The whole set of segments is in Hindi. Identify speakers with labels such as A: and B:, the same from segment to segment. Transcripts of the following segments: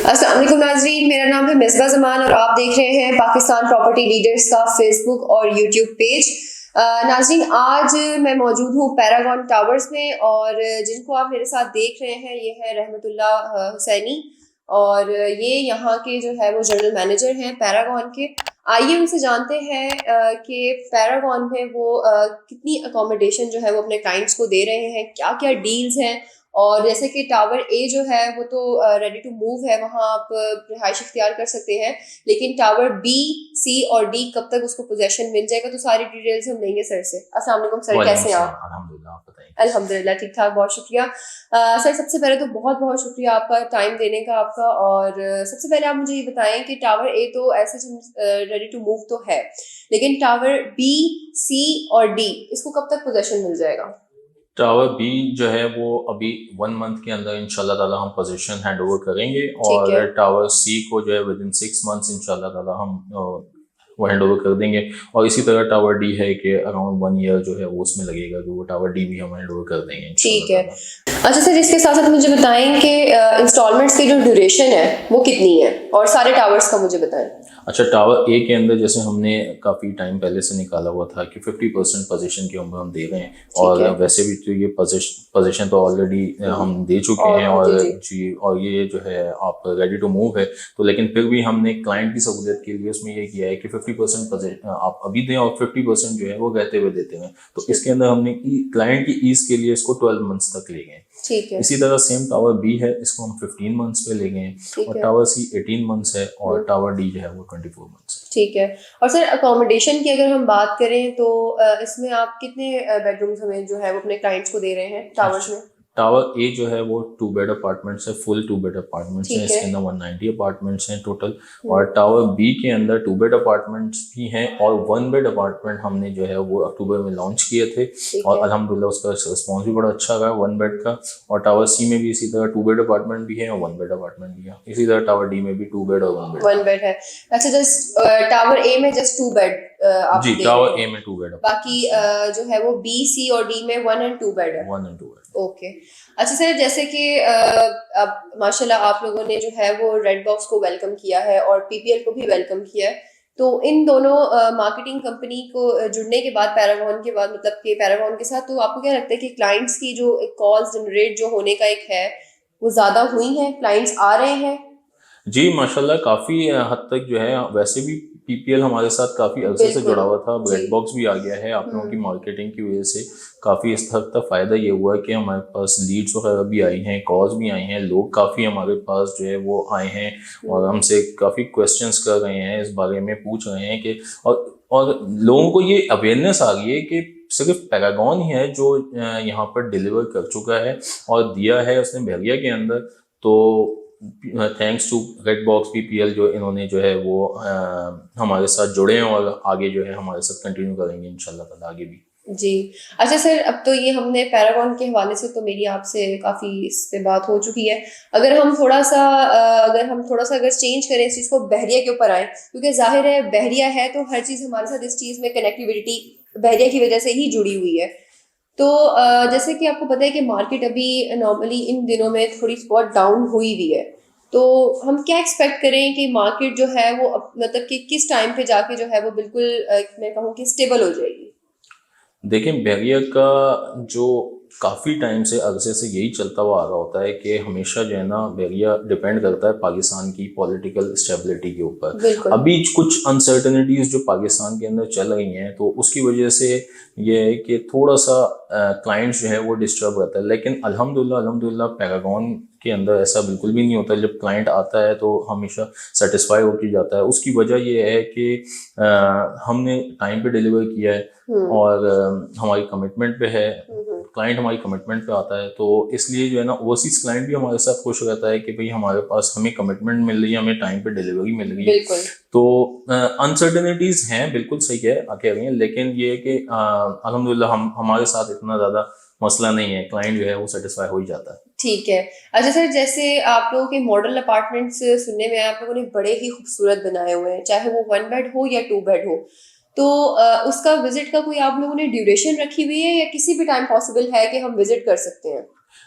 A: अस्सलाम वालेकुम नाज़रीन, मेरा नाम है मिसबा जमान और आप देख रहे हैं पाकिस्तान प्रॉपर्टी लीडर्स का फेसबुक और यूट्यूब पेज। नाज़रीन, आज मैं मौजूद हूँ पैरागॉन टावर्स में और जिनको आप मेरे साथ देख रहे हैं ये है रहमतुल्लाह हुसैनी और ये यहाँ के जो है वो जनरल मैनेजर हैं पैरागॉन के। आइए उनसे जानते हैं कि पैरागॉन में वो कितनी अकोमोडेशन जो है वो अपने क्लाइंट्स को दे रहे हैं, क्या क्या डील्स हैं। और जैसे कि टावर ए जो है वो तो रेडी टू मूव है, वहाँ आप रिहाइश इख्तियार कर सकते हैं, लेकिन टावर बी, सी और डी कब तक उसको पोजेशन मिल जाएगा, तो सारी डिटेल्स हम लेंगे सर से। अस्सलाम वालेकुम सर, कैसे हैं आप?
B: अल्हम्दुलिल्लाह, आप बताइए।
A: अल्हम्दुलिल्लाह ठीक ठाक, बहुत शुक्रिया। सर सबसे पहले तो बहुत बहुत शुक्रिया आपका टाइम देने का आपका। और सबसे पहले आप मुझे ये बताएं कि टावर ए तो ऐसे रेडी टू मूव तो है, लेकिन टावर बी, सी और डी इसको कब तक पोजेशन मिल जाएगा?
B: टावर बी जो है वो अभी 1 मंथ के अंदर इंशाल्लाह ताला हम पोजीशन हैंड ओवर करेंगे
A: ठीक है।
B: और टावर सी को जो है विद इन 6 मंथ्स इंशाल्लाह ताला हम वो हैंड ओवर कर देंगे। और इसी तरह टावर डी है कि अराउंड 1 ईयर जो है वो उसमें लगेगा, कि वो टावर डी भी हम हैंड ओवर कर देंगे
A: ठीक
B: इंशाल्लाह
A: है।
B: ताला।
A: अच्छा सर, इसके साथ साथ मुझे बताएं कि इंस्टॉलमेंट्स की जो ड्यूरेशन है वो कितनी है, और सारे टावर्स का मुझे बताएं।
B: अच्छा, टावर ए के अंदर जैसे हमने काफ़ी टाइम पहले से निकाला हुआ था कि 50% पोजीशन के ऊपर हम दे रहे हैं, और वैसे भी तो ये पोजीशन तो ऑलरेडी हम दे चुके हैं और जी, और ये जो है आप रेडी टू मूव है। तो लेकिन फिर भी हमने क्लाइंट की सहूलियत के लिए उसमें ये किया है कि 50% आप अभी दें और 50% जो है वो रहते हुए देते हैं। तो इसके अंदर हमने क्लाइंट की ईज के लिए इसको 12 मंथ्स तक ले गए।
A: ठीक है।
B: इसी तरह सेम टावर बी है, इसको हम 15 मंथ्स पे ले गए, और टावर सी 18 मंथ्स है, और टावर डी जो है वो 24 मंथ्स है।
A: ठीक है। और सर अकोमोडेशन की अगर हम बात करें तो इसमें आप कितने बेडरूम्स हमें जो है वो अपने क्लाइंट्स को दे रहे हैं टावर्स में?
B: टावर ए जो है वो 2 बेड अपार्टमेंट्स है, फुल 2 बेड अपार्टमेंट्स हैं, इसके अंदर 190 अपार्टमेंट्स हैं टोटल। और टावर बी के अंदर 2 बेड अपार्टमेंट्स भी हैं, और 1 बेड अपार्टमेंट हमने जो है वो अक्टूबर में लॉन्च किए थे, और अल्हम्दुलिल्लाह उसका रिस्पॉन्स भी बड़ा अच्छा रहा 1 बेड का। और टावर सी में भी इसी तरह 2 बेड अपार्टमेंट भी है और 1 बेड अपार्टमेंट भी है। इसी तरह टावर डी में भी 2 बेड और 1 बेड
A: है। अच्छा, जस्ट टावर ए में जस्ट 2 बेड आप
B: जी, टावर ए में 2 बेड,
A: बाकी जो है वो बी, सी और डी में 1 और 2 बेड है।
B: 1 और 2 बेड।
A: ओके। अच्छा सर, जैसे कि अब माशाल्लाह आप लोगों ने जो है वो रेड बॉक्स को वेलकम किया है और पीपीएल को भी वेलकम किया है, तो इन दोनों मार्केटिंग कंपनी को जुड़ने के बाद पैरागॉन के बाद, मतलब कि पैरागॉन के साथ, तो आपको क्या लगता है कि क्लाइंट्स की जो एक कॉल्स जनरेट जो होने का एक है वो ज़्यादा हुई है, क्लाइंट्स आ रहे हैं?
B: जी माशाल्लाह, काफ़ी हद तक जो है, वैसे भी पीपीएल हमारे साथ काफ़ी अरसे से जुड़ा हुआ था, रेड बॉक्स भी आ गया है। आप लोगों की मार्केटिंग की वजह से काफ़ी इस हद तक फ़ायदा ये हुआ है कि हमारे पास लीड्स वगैरह भी आई हैं, कॉल्स भी आई हैं, लोग काफ़ी हमारे पास जो है वो आए हैं और हमसे काफ़ी क्वेश्चंस कर रहे हैं, इस बारे में पूछ रहे हैं कि और लोगों को ये अवेयरनेस आ गई है कि सिर्फ पैरागॉन ही है जो यहाँ पर डिलीवर कर चुका है और दिया है उसने बहरिया के अंदर। तो thanks to red box PPL जो इन्होंने जो है वो हमारे साथ जुड़े हैं और आगे जो है हमारे साथ कंटिन्यू करेंगे इंशाल्लाह ताला आगे भी।
A: जी। अच्छा सर, अब तो ये हमने पैरागॉन के हवाले से तो मेरी आपसे काफ़ी इस पे बात हो चुकी है। अगर हम थोड़ा सा अगर चेंज करें इस चीज़ को, बहरिया के ऊपर आए, क्योंकि जाहिर है बहरिया है तो हर चीज़ हमारे साथ इस चीज़ में कनेक्टिविटी बहरिया की वजह से ही जुड़ी हुई है। तो जैसे कि आपको पता है कि मार्केट अभी नॉर्मली इन दिनों में थोड़ी बहुत डाउन हुई हुई है, तो हम क्या एक्सपेक्ट करें कि मार्केट जो है वो मतलब कि किस टाइम पे जाके जो है वो बिल्कुल मैं कहूँ कि स्टेबल हो जाएगी?
B: देखिए, बहरिया का जो काफ़ी टाइम से अरसे से यही चलता हुआ आ रहा होता है कि हमेशा जो है ना बहरिया डिपेंड करता है पाकिस्तान की पॉलिटिकल स्टेबिलिटी के ऊपर। अभी कुछ अनसर्टनिटीज़ जो पाकिस्तान के अंदर चल रही हैं तो उसकी वजह से ये है कि थोड़ा सा क्लाइंट्स जो है वो डिस्टर्ब रहता है, लेकिन अल्हम्दुलिल्लाह पैरागॉन के अंदर ऐसा बिल्कुल भी नहीं होता। जब क्लाइंट आता है तो हमेशा सेटिस्फाई होकर जाता है। उसकी वजह ये है कि हमने टाइम पे डिलीवर किया है और हमारी कमिटमेंट पे है, क्लाइंट हमारी कमिटमेंट पे आता है, तो इसलिए जो है ना ओवरसीज क्लाइंट भी हमारे साथ खुश रहता है कि भाई हमारे पास हमें कमिटमेंट मिल रही है, हमें टाइम पे डिलीवरी मिल रही है। तो अनसर्टेनिटीज हैं, बिल्कुल सही है कह रही हैं, लेकिन ये है कि अल्हम्दुलिल्लाह हमारे साथ इतना ज़्यादा मसला नहीं है, क्लाइंट जो है वो सेटिस्फाई हो ही जाता है।
A: ठीक है। अच्छा सर, जैसे आप लोगों के मॉडल अपार्टमेंट्स सुनने में आप लोगों ने बड़े ही खूबसूरत बनाए हुए हैं, चाहे वो 1 बेड हो या 2 बेड हो, तो उसका विजिट का कोई आप लोगों ने ड्यूरेशन रखी हुई है या किसी भी टाइम पॉसिबल है कि हम विजिट कर सकते हैं?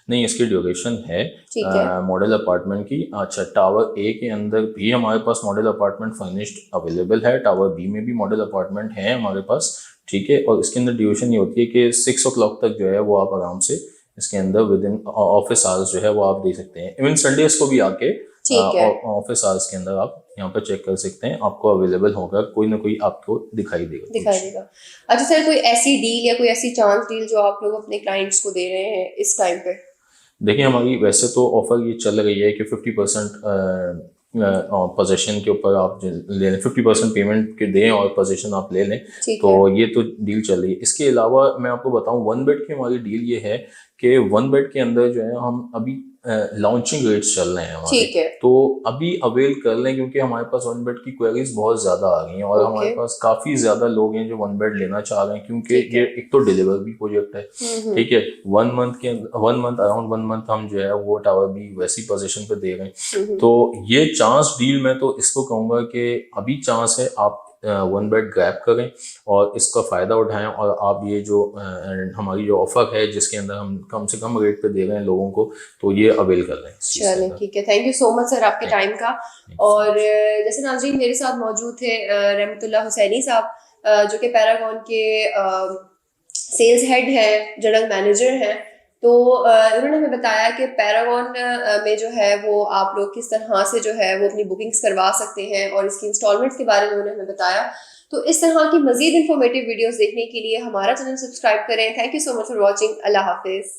B: नहीं, इसकी ड्यूरेशन है
A: ठीक है।
B: मॉडल अपार्टमेंट की। अच्छा, टावर ए के अंदर भी हमारे पास मॉडल अपार्टमेंट फर्निश्ड अवेलेबल है, टावर बी में भी मॉडल अपार्टमेंट है हमारे पास, ठीक है। और इसके अंदर ड्यूरेशन ये होती है कि 6 o'clock तक जो है वो आप आराम से इसके अंदर विद इन ऑफिस आवर्स जो है वो आप दे सकते हैं। इवन संडेज को भी आके
A: ठीक है।
B: ऑफिस आवर्स के अंदर आप यहाँ पर चेक कर सकते हैं, आपको अवेलेबल होगा, कोई ना कोई आपको दिखाई देगा।
A: अच्छा सर, कोई ऐसी डील या कोई ऐसी चांस डील जो आप लोग अपने क्लाइंट्स को दे रहे हैं इस टाइम पे?
B: देखिए, हमारी वैसे तो ऑफर ये चल रही है कि 50% पोजेशन के ऊपर आप ले लें, 50% पेमेंट के दें और पोजेशन आप ले लें, तो ये तो डील चल रही है। इसके अलावा मैं आपको बताऊं, 1 बेड की हमारी डील ये है कि 1 बेड के अंदर जो है हम अभी लॉन्चिंग रेट्स चल रहे हैं हमारे,
A: ठीक है।
B: तो अभी अवेल कर लें, क्योंकि हमारे पास 1 बेड की क्वेरीज बहुत ज्यादा आ गई हैं और हमारे पास काफी ज्यादा लोग हैं जो 1 बेड लेना चाह रहे हैं, क्योंकि ये एक तो डिलीवर भी प्रोजेक्ट है, ठीक है। 1 मंथ अराउंड 1 मंथ हम जो है वो टावर भी वैसी पोजीशन पे दे रहे हैं, तो ये चांस डील मैं तो इसको कहूंगा कि अभी चांस है, आप 1 बेड ग्रैब करें और इसका फ़ायदा उठाएं, और आप ये जो हमारी जो ऑफर है जिसके अंदर हम कम से कम रेट पे दे रहे हैं लोगों को, तो ये अवेल कर लें।
A: चलें, ठीक है। Thank you so much sir आपके टाइम का। और जैसे नाज़रीन, मेरे साथ मौजूद थे रहमतुल्लाह हुसैनी साहब, जो कि पैरागॉन के सेल्स हेड हैं, जनरल मैनेजर हैं। तो उन्होंने हमें बताया कि पैरागॉन में जो है वो आप लोग किस तरह से जो है वो अपनी बुकिंग्स करवा सकते हैं, और इसकी इंस्टॉलमेंट्स के बारे में उन्होंने हमें बताया। तो इस तरह की मजीद इंफॉर्मेटिव वीडियोस देखने के लिए हमारा चैनल सब्सक्राइब करें। Thank you so much for watching. Allah Hafiz.